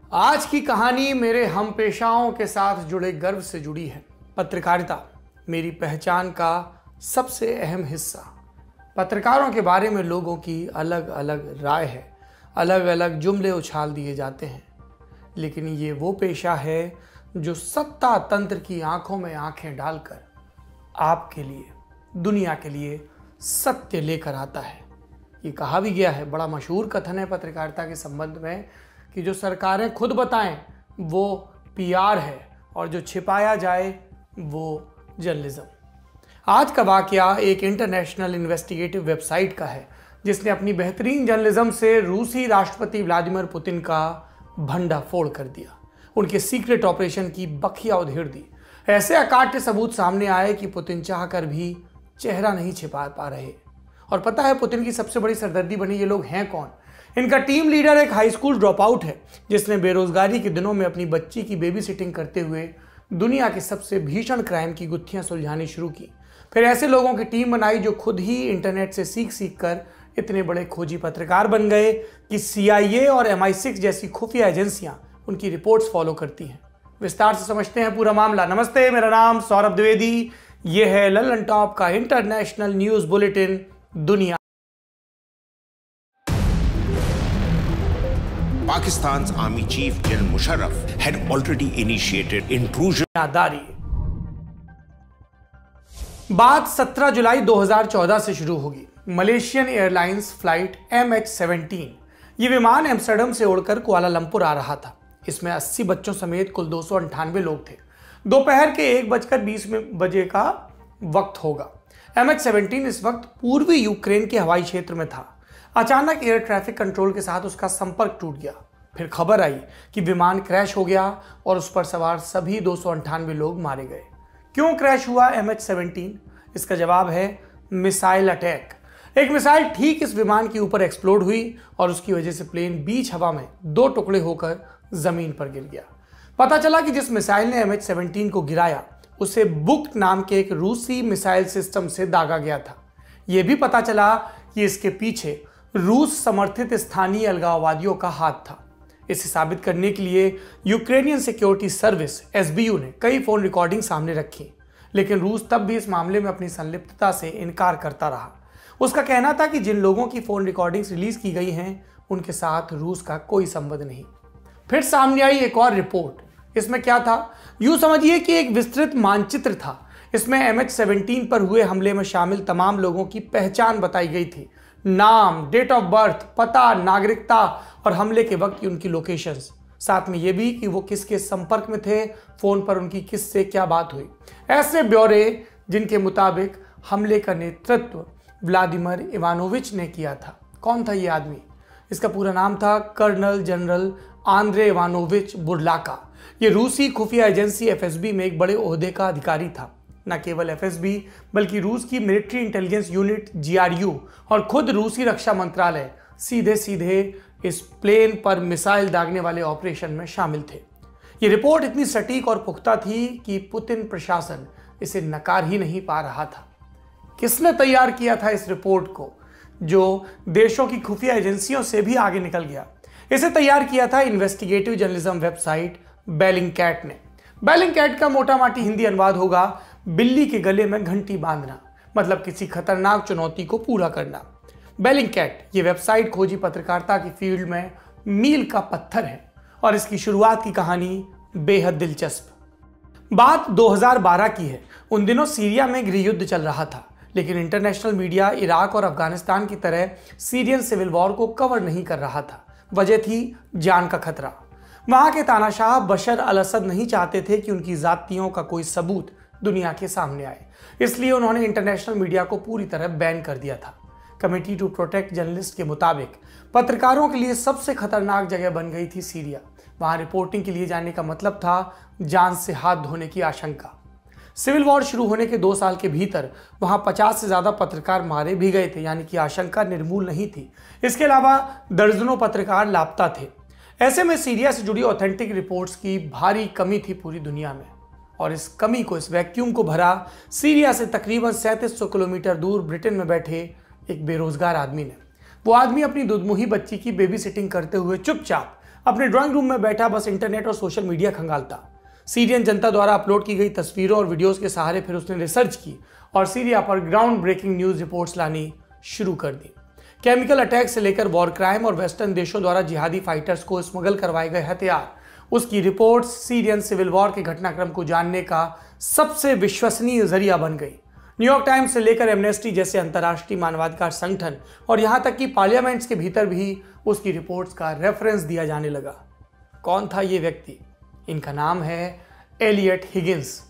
आज की कहानी मेरे हम पेशाओं के साथ जुड़े गर्व से जुड़ी है। पत्रकारिता मेरी पहचान का सबसे अहम हिस्सा। पत्रकारों के बारे में लोगों की अलग अलग राय है, अलग अलग जुमले उछाल दिए जाते हैं, लेकिन ये वो पेशा है जो सत्ता तंत्र की आंखों में आंखें डालकर आपके लिए, दुनिया के लिए सत्य लेकर आता है। ये कहा भी गया है, बड़ा मशहूर कथन है पत्रकारिता के संबंध में, कि जो सरकारें खुद बताएं वो पीआर है और जो छिपाया जाए वो जर्नलिज्म। आज का वाकया एक इंटरनेशनल इन्वेस्टिगेटिव वेबसाइट का है, जिसने अपनी बेहतरीन जर्नलिज्म से रूसी राष्ट्रपति व्लादिमीर पुतिन का भंडाफोड़ कर दिया, उनके सीक्रेट ऑपरेशन की बखिया उधेड़ दी। ऐसे अकाट्य सबूत सामने आए कि पुतिन चाहकर भी चेहरा नहीं छिपा पा रहे। और पता है पुतिन की सबसे बड़ी सरदर्दी बनी ये लोग हैं कौन? इनका टीम लीडर एक हाई स्कूल ड्रॉप आउट है, जिसने बेरोजगारी के दिनों में अपनी बच्ची की बेबी सिटिंग करते हुए दुनिया के सबसे भीषण क्राइम की गुत्थियां सुलझानी शुरू की। फिर ऐसे लोगों की टीम बनाई जो खुद ही इंटरनेट से सीख कर इतने बड़े खोजी पत्रकार बन गए कि CIA और MI6 जैसी खुफिया एजेंसियां उनकी रिपोर्ट्स फॉलो करती हैं। विस्तार से समझते हैं पूरा मामला। नमस्ते, मेरा नाम सौरभ द्विवेदी। ये है लल्लन टॉप का इंटरनेशनल न्यूज बुलेटिन दुनिया। Pakistan's Army Chief General Musharraf had already initiated intrusion. बात 17 जुलाई 2014 से शुरू होगी। मलेशियन एयरलाइंस फ्लाइट MH17 ये विमान एम्स्टर्डम से उड़कर कुआलालंपुर आ रहा था। इसमें 80 बच्चों समेत कुल 298 लोग थे। दोपहर के 1:20 का वक्त होगा। MH17 इस वक्त पूर्वी यूक्रेन के हवाई क्षेत्र में था। अचानक एयर ट्रैफिक कंट्रोल के साथ उसका संपर्क टूट गया। फिर खबर आई कि विमान क्रैश हो गया और उस पर सवार सभी 298 लोग मारे गए। क्यों क्रैश हुआ MH17? इसका जवाब है मिसाइल अटैक। एक मिसाइल ठीक इस विमान के ऊपर एक्सप्लोड हुई और उसकी वजह से प्लेन बीच हवा में 2 टुकड़े होकर जमीन पर गिर गया। पता चला कि जिस मिसाइल ने MH17 को गिराया उसे बुक नाम के एक रूसी मिसाइल सिस्टम से दागा गया था। यह भी पता चला कि इसके पीछे रूस समर्थित स्थानीय अलगाववादियों का हाथ था। इसे साबित करने के लिए यूक्रेनियन सिक्योरिटी सर्विस SBU ने कई फोन रिकॉर्डिंग सामने रखी, लेकिन रूस तब भी इस मामले में अपनी संलिप्तता से इनकार करता रहा। उसका कहना था कि जिन लोगों की फोन रिकॉर्डिंग्स रिलीज की गई हैं उनके साथ रूस का कोई संबंध नहीं। फिर सामने आई एक और रिपोर्ट। इसमें क्या था? यूं समझिए कि एक विस्तृत मानचित्र था। इसमें MH17 पर हुए हमले में शामिल तमाम लोगों की पहचान बताई गई थी, नाम, डेट ऑफ बर्थ, पता, नागरिकता और हमले के वक्त की उनकी लोकेशंस। साथ में यह भी कि वो किसके संपर्क में थे, फोन पर उनकी किससे क्या बात हुई। ऐसे ब्यौरे जिनके मुताबिक हमले का नेतृत्व व्लादिमीर इवानोविच ने किया था। कौन था ये आदमी? इसका पूरा नाम था कर्नल जनरल आंद्रे इवानोविच बुर्लाका। ये रूसी खुफिया एजेंसी FSB में एक बड़े ओहदे का अधिकारी था। न केवल FSB बल्कि रूस की मिलिट्री इंटेलिजेंस यूनिट GRU और खुद रूसी रक्षा मंत्रालय सीधे इस प्लेन पर मिसाइल दागने वाले ऑपरेशन में शामिल थे। ये रिपोर्ट इतनी सटीक और पुख्ता थी कि पुतिन प्रशासन इसे नकार ही नहीं पा रहा था। किसने तैयार किया था इस रिपोर्ट को, जो देशों की खुफिया एजेंसियों से भी आगे निकल गया? इसे तैयार किया था इन्वेस्टिगेटिव जर्नलिज्म वेबसाइट बेलिंगकैट ने। बेलिंगकैट का मोटा माटी हिंदी अनुवाद होगा बिल्ली के गले में घंटी बांधना, मतलब किसी खतरनाक चुनौती को पूरा करना। बेलिंगकैट ये वेबसाइट खोजी पत्रकारिता की फील्ड में मील का पत्थर है और इसकी शुरुआत की कहानी बेहद दिलचस्प। बात 2012 की है। उन दिनों सीरिया में गृह युद्ध चल रहा था, लेकिन इंटरनेशनल मीडिया इराक और अफगानिस्तान की तरह सीरियन सिविल वॉर को कवर नहीं कर रहा था। वजह थी जान का खतरा। वहां के तानाशाह बशर अल असद नहीं चाहते थे कि उनकी जातियों का कोई सबूत दुनिया के सामने आए, इसलिए उन्होंने इंटरनेशनल मीडिया को पूरी तरह बैन कर दिया था। कमेटी टू प्रोटेक्ट जर्नलिस्ट के मुताबिक पत्रकारों के लिए सबसे खतरनाक जगह बन गई थी सीरिया। वहां रिपोर्टिंग के लिए जाने का मतलब था जान से हाथ धोने की आशंका। सिविल वॉर शुरू होने के 2 साल के भीतर वहां 50 से ज्यादा पत्रकार मारे भी गए थे, यानी कि आशंका निर्मूल नहीं थी। इसके अलावा दर्जनों पत्रकार लापता थे। ऐसे में सीरिया से जुड़ी ऑथेंटिक रिपोर्ट्स की भारी कमी थी पूरी दुनिया में, और इस कमी को, इस वैक्यूम को भरा सीरिया से तकरीबन 3700 किलोमीटर दूर ब्रिटेन में बैठे एक बेरोजगार आदमी ने। वो आदमी अपनी दुधमुही बच्ची की बेबी सिटिंग करते हुए चुपचाप अपने ड्राइंग रूम में बैठा बस इंटरनेट और सोशल मीडिया खंगालता। सीरियन जनता द्वारा अपलोड की गई तस्वीरों और वीडियोस के सहारे फिर उसने रिसर्च की और सीरिया पर ग्राउंड ब्रेकिंग न्यूज रिपोर्ट्स लानी शुरू कर दी। केमिकल अटैक से लेकर वॉर क्राइम और वेस्टर्न देशों द्वारा जिहादी फाइटर्स को स्मगल करवाए गए हथियार, उसकी रिपोर्ट्स सीरियन सिविल वॉर के घटनाक्रम को जानने का सबसे विश्वसनीय जरिया बन गई। न्यूयॉर्क टाइम्स से लेकर एमनेस्टी जैसे अंतर्राष्ट्रीय मानवाधिकार संगठन और यहां तक कि पार्लियामेंट्स के भीतर भी उसकी रिपोर्ट्स का रेफरेंस दिया जाने लगा। कौन था ये व्यक्ति? इनका नाम है एलियट हिगिंस।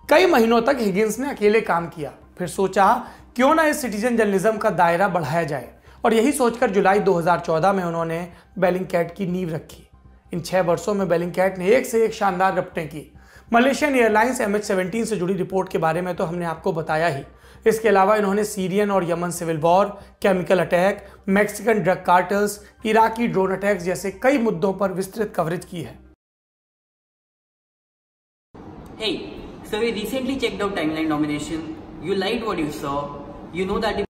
कई महीनों तक हिगिंस ने अकेले काम किया, फिर सोचा क्यों ना इस सिटीजन जर्नलिज्म का दायरा बढ़ाया जाए और यही सोचकर जुलाई 2014 में उन्होंने बेलिंगकैट की नींव रखी। इन 6 वर्षों में बेलिंगकैट ने एक से एक शानदार रपटें की। मलेशियन एयरलाइंस MH17 से जुड़ी रिपोर्ट के बारे में तो हमने आपको बताया ही। इसके अलावा इन्होंने सीरियन और Yemen civil war, chemical attack, Mexican drug cartels, Iraqi drone attacks जैसे कई मुद्दों पर विस्तृत कवरेज की है। Hey, so we recently checked out Timeline nomination. You liked what you saw. You know that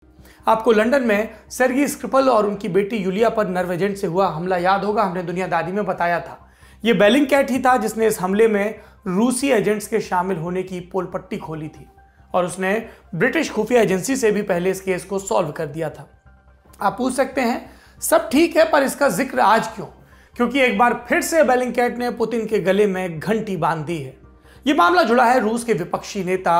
आपको लंदन में सर्गी स्क्रिपल और उनकी बेटी यूलिया पर नर्व एजेंट से हुआ हमला याद होगा, हमने दुनियादारी में बताया था। ये बेलिंगकैट ही था जिसने इस हमले में रूसी एजेंट्स के शामिल होने की पोल पट्टी खोली थी और उसने ब्रिटिश खुफिया एजेंसी से भी पहले इस केस को सॉल्व कर दिया था। आप पूछ सकते हैं सब ठीक है पर इसका जिक्र आज क्यों? क्योंकि एक बार फिर से बेलिंगकैट ने पुतिन के गले में घंटी बांध दी है। ये मामला जुड़ा है रूस के विपक्षी नेता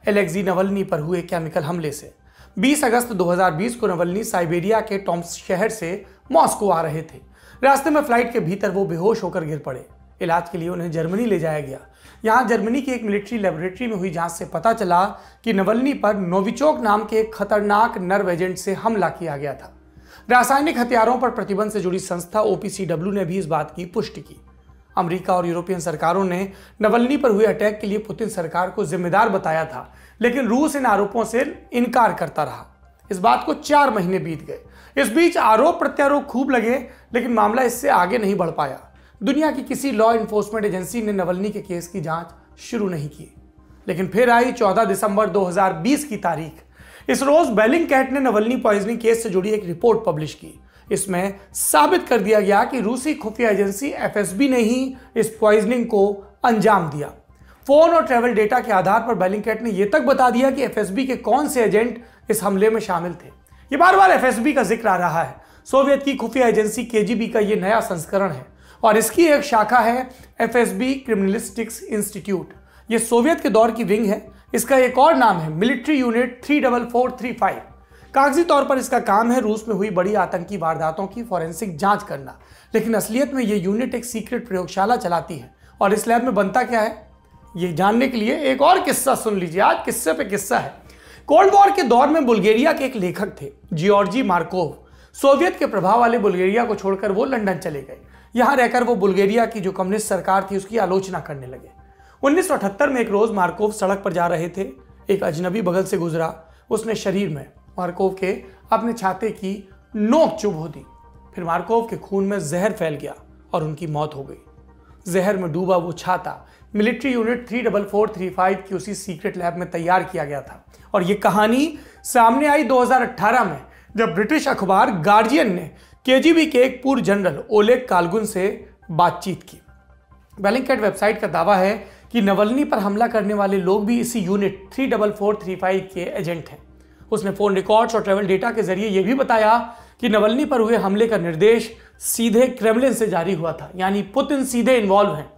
एलेक्सी नवल्नी पर हुए केमिकल हमले से। 20 अगस्त 2020 को नवल्नी साइबेरिया के टॉम्स्क शहर से मॉस्को आ रहे थे। रास्ते में फ्लाइट के भीतर वो बेहोश होकर गिर पड़े। इलाज के लिए उन्हें जर्मनी ले जाया गया। यहाँ जर्मनी की एक मिलिट्री लेबोरेटरी में हुई जांच से पता चला कि नवल्नी पर नोविचोक नाम के एक खतरनाक नर्व एजेंट से हमला किया गया था। रासायनिक हथियारों पर प्रतिबंध से जुड़ी संस्था OPCW ने भी इस बात की पुष्टि की। अमेरिका और यूरोपियन सरकारों ने नवल्नी पर हुए अटैक के लिए पुतिन सरकार को जिम्मेदार बताया था, लेकिन रूस इन आरोपों से इनकार करता रहा। इस बात को 4 महीने बीत गए। इस बीच आरोप प्रत्यारोप खूब लगे, लेकिन मामला इससे आगे नहीं बढ़ पाया। दुनिया की किसी लॉ इन्फोर्समेंट एजेंसी ने नवल्नी के केस की जांच शुरू नहीं की। लेकिन फिर आई 14 दिसंबर 2020 की तारीख। इस रोज बेलिंगकैट ने नवल्नी पॉइजनिंग केस से जुड़ी एक रिपोर्ट पब्लिश की। इसमें साबित कर दिया गया कि रूसी खुफिया एजेंसी FSB ने ही इस पॉइजनिंग को अंजाम दिया। फोन और ट्रैवल डेटा के आधार पर बेलिंगकैट ने यह तक बता दिया कि FSB के कौन से एजेंट इस हमले में शामिल थे। ये बार बार FSB का जिक्र आ रहा है। सोवियत की खुफिया एजेंसी KGB का ये नया संस्करण है और इसकी एक शाखा है FSB क्रिमिनलिस्टिक्स इंस्टीट्यूट। ये सोवियत के दौर की विंग है। इसका एक और नाम है मिलिट्री यूनिट 34435। कागजी तौर पर इसका काम है रूस में हुई बड़ी आतंकी वारदातों की फॉरेंसिक जांच करना, लेकिन असलियत में ये यूनिट एक सीक्रेट प्रयोगशाला चलाती है। और इस लैब में बनता क्या है, ये जानने के लिए एक और किस्सा सुन लीजिए। आज किस्से पे किस्सा है। कोल्ड वॉर के दौर में बुल्गारिया के एक लेखक थे जियोर्जी मार्कोव। सोवियत के प्रभाव वाले बुल्गारिया को छोड़कर वो लंदन चले गए। यहां रहकर वो बुल्गारिया की जो कम्युनिस्ट सरकार थी उसकी आलोचना करने लगे। 1978 में एक रोज मार्कोव सड़क पर जा रहे थे। एक अजनबी बगल से गुजरा। उसने शरीर में मार्कोव के अपने छाते की नोक चुभो दी। फिर मार्कोव के खून में जहर फैल गया और उनकी मौत हो गई। जहर में डूबा वो छाता मिलिट्री यूनिट 34435 की उसी सीक्रेट लैब में तैयार किया गया था। और ये कहानी सामने आई 2018 में, जब ब्रिटिश अखबार गार्जियन ने KGB के एक पूर्व जनरल ओलेग कालगुन से बातचीत की। बेलिंगकैट वेबसाइट का दावा है कि नवल्नी पर हमला करने वाले लोग भी इसी यूनिट 34435 के एजेंट हैं। उसने फोन रिकॉर्ड्स और ट्रैवल डेटा के जरिए यह भी बताया कि नवल्नी पर हुए हमले का निर्देश सीधे क्रेमलिन से जारी हुआ था, यानी पुतिन सीधे इन्वॉल्व हैं।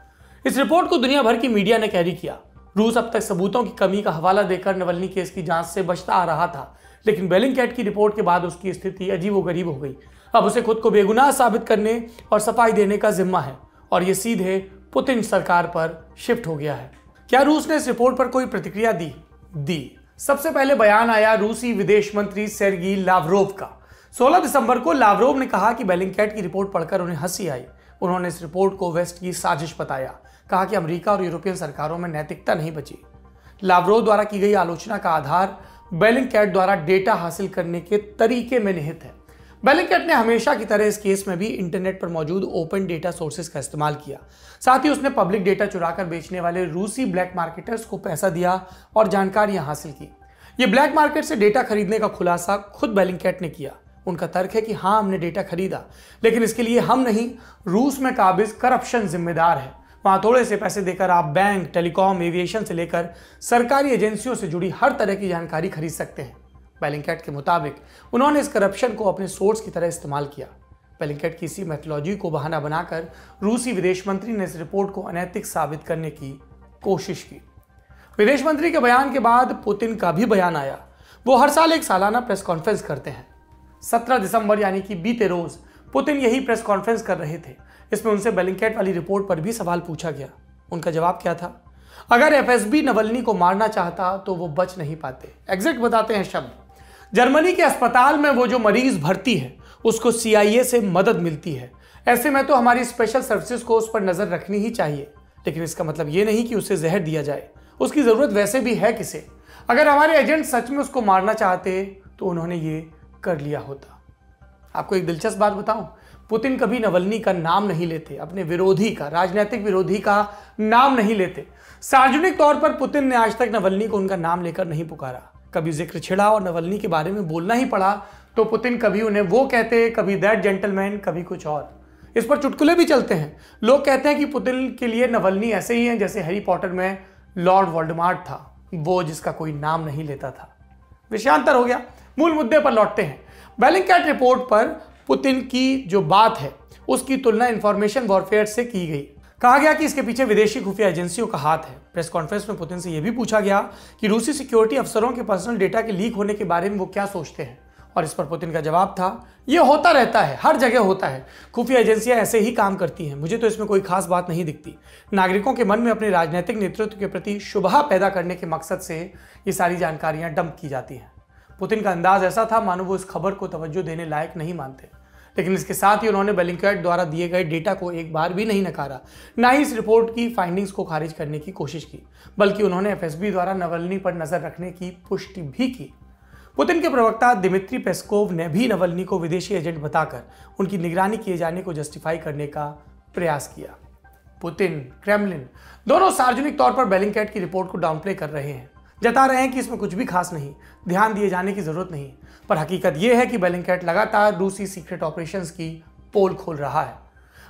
इस रिपोर्ट को दुनिया भर की मीडिया ने कैरी किया। रूस अब तक सबूतों की कमी का हवाला देकर नवल्नी केस की जांच से बचता आ रहा था, लेकिन बेलिंगकैट की रिपोर्ट के बाद उसकी स्थिति अजीबोगरीब हो गई। अब उसे खुद को बेगुनाह साबित करने और सफाई देने का जिम्मा है और ये सीधे पुतिन सरकार पर शिफ्ट हो गया है। क्या रूस ने इस रिपोर्ट पर कोई प्रतिक्रिया दी? सबसे पहले बयान आया रूसी विदेश मंत्री सेर्गी लावरोव का। 16 दिसंबर को लावरोव ने कहा कि बेलिंगकैट की रिपोर्ट पढ़कर उन्हें हंसी आई। उन्होंने इस रिपोर्ट को वेस्ट की साजिश बताया। कहा कि अमेरिका और यूरोपियन सरकारों में नैतिकता नहीं बची। लावरोव द्वारा की गई आलोचना का आधार बेलिंगकैट द्वारा डेटा हासिल करने के तरीके में निहित है। बेलिंगकैट ने हमेशा की तरह इस केस में भी इंटरनेट पर मौजूद ओपन डेटा सोर्सेज का इस्तेमाल किया। साथ ही उसने पब्लिक डेटा चुराकर बेचने वाले रूसी ब्लैक मार्केटर्स को पैसा दिया और जानकारियां हासिल की। ये ब्लैक मार्केट से डेटा खरीदने का खुलासा खुद बेलिंगकैट ने किया। उनका तर्क है कि हाँ, हमने डेटा खरीदा, लेकिन इसके लिए हम नहीं, रूस में काबिज करप्शन जिम्मेदार है। वहां थोड़े से पैसे देकर आप बैंक, टेलीकॉम, एविएशन से लेकर सरकारी एजेंसियों से जुड़ी हर तरह की जानकारी खरीद सकते हैं। बेलिंगकैट के मुताबिक उन्होंने इस करप्शन को अपने सोर्स की तरह इस्तेमाल किया। बेलिंगकैट की इसी मेथोलॉजी को बहाना बनाकर रूसी विदेश मंत्री ने इस रिपोर्ट को अनैतिक साबित करने की कोशिश की। विदेश मंत्री के बयान के बाद पुतिन का भी बयान आया। वो हर साल एक सालाना प्रेस कॉन्फ्रेंस करते हैं। 17 दिसंबर यानी कि बीते रोज पुतिन यही प्रेस कॉन्फ्रेंस कर रहे थे। इसमें उनसे बेलिंगकैट वाली रिपोर्ट पर भी सवाल पूछा गया। उनका जवाब क्या था? अगर एफएसबी नवल्नी को मारना चाहता तो वो बच नहीं पाते। एग्जैक्ट बताते हैं शब्द। जर्मनी के अस्पताल में वो जो मरीज भर्ती है उसको CIA से मदद मिलती है। ऐसे में तो हमारी स्पेशल सर्विसेज को उस पर नजर रखनी ही चाहिए, लेकिन इसका मतलब ये नहीं कि उसे जहर दिया जाए। उसकी जरूरत वैसे भी है किसे? अगर हमारे एजेंट सच में उसको मारना चाहते तो उन्होंने ये कर लिया होता। आपको एक दिलचस्प बात बताऊं, पुतिन कभी नवल्नी का नाम नहीं लेते, अपने विरोधी का, राजनीतिक विरोधी का नाम नहीं लेते। सार्वजनिक तौर पर पुतिन ने आज तक नवल्नी को उनका नाम लेकर नहीं पुकारा। कभी जिक्र छिड़ा और नवल्नी के बारे में बोलना ही पड़ा तो पुतिन कभी उन्हें वो कहते, कभी दैट जेंटलमैन, कभी कुछ और। इस पर चुटकुले भी चलते हैं। लोग कहते हैं कि पुतिन के लिए नवल्नी ऐसे ही है जैसे हैरी पॉटर में लॉर्ड वोल्डेमॉर्ट था, वो जिसका कोई नाम नहीं लेता था। विषयांतर हो गया, मूल मुद्दे पर लौटते हैं। बेलिंगकैट रिपोर्ट पर पुतिन की जो बात है उसकी तुलना इंफॉर्मेशन वॉरफेयर से की गई। कहा गया कि इसके पीछे विदेशी खुफिया एजेंसियों का हाथ है। प्रेस कॉन्फ्रेंस में पुतिन से यह भी पूछा गया कि रूसी सिक्योरिटी अफसरों के पर्सनल डेटा के लीक होने के बारे में वो क्या सोचते हैं, और इस पर पुतिन का जवाब था, यह होता रहता है, हर जगह होता है, खुफिया एजेंसियां ऐसे ही काम करती हैं, मुझे तो इसमें कोई खास बात नहीं दिखती। नागरिकों के मन में अपने राजनीतिक नेतृत्व के प्रति शुबहा पैदा करने के मकसद से ये सारी जानकारियां डंप की जाती हैं। पुतिन का अंदाज ऐसा था मानो वो इस खबर को तवज्जो देने लायक नहीं मानते, लेकिन इसके साथ ही उन्होंने बेलिंगकैट द्वारा दिए गए डेटा को एक बार भी नहीं नकारा, ना ही इस रिपोर्ट की फाइंडिंग्स को खारिज करने की कोशिश की, बल्कि उन्होंने एफएसबी द्वारा नवल्नी पर नजर रखने की पुष्टि भी की। पुतिन के प्रवक्ता दिमित्री पेस्कोव ने भी नवल्नी को विदेशी एजेंट बताकर उनकी निगरानी किए जाने को जस्टिफाई करने का प्रयास किया। पुतिन, क्रेमलिन दोनों सार्वजनिक तौर पर बेलिंगकैट की रिपोर्ट को डाउनप्ले कर रहे हैं, जता रहे हैं कि इसमें कुछ भी खास नहीं, ध्यान दिए जाने की जरूरत नहीं। पर हकीकत यह है कि बेलिंगकैट लगातार रूसी सीक्रेट ऑपरेशंस की पोल खोल रहा है।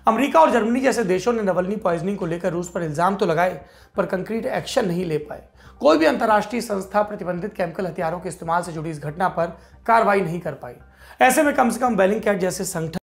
अमेरिका और जर्मनी जैसे देशों ने नवल्नी पॉइजनिंग को लेकर रूस पर इल्जाम तो लगाए, पर कंक्रीट एक्शन नहीं ले पाए। कोई भी अंतर्राष्ट्रीय संस्था प्रतिबंधित केमिकल हथियारों के इस्तेमाल से जुड़ी इस घटना पर कार्रवाई नहीं कर पाई। ऐसे में कम से कम बेलिंगकैट जैसे संगठन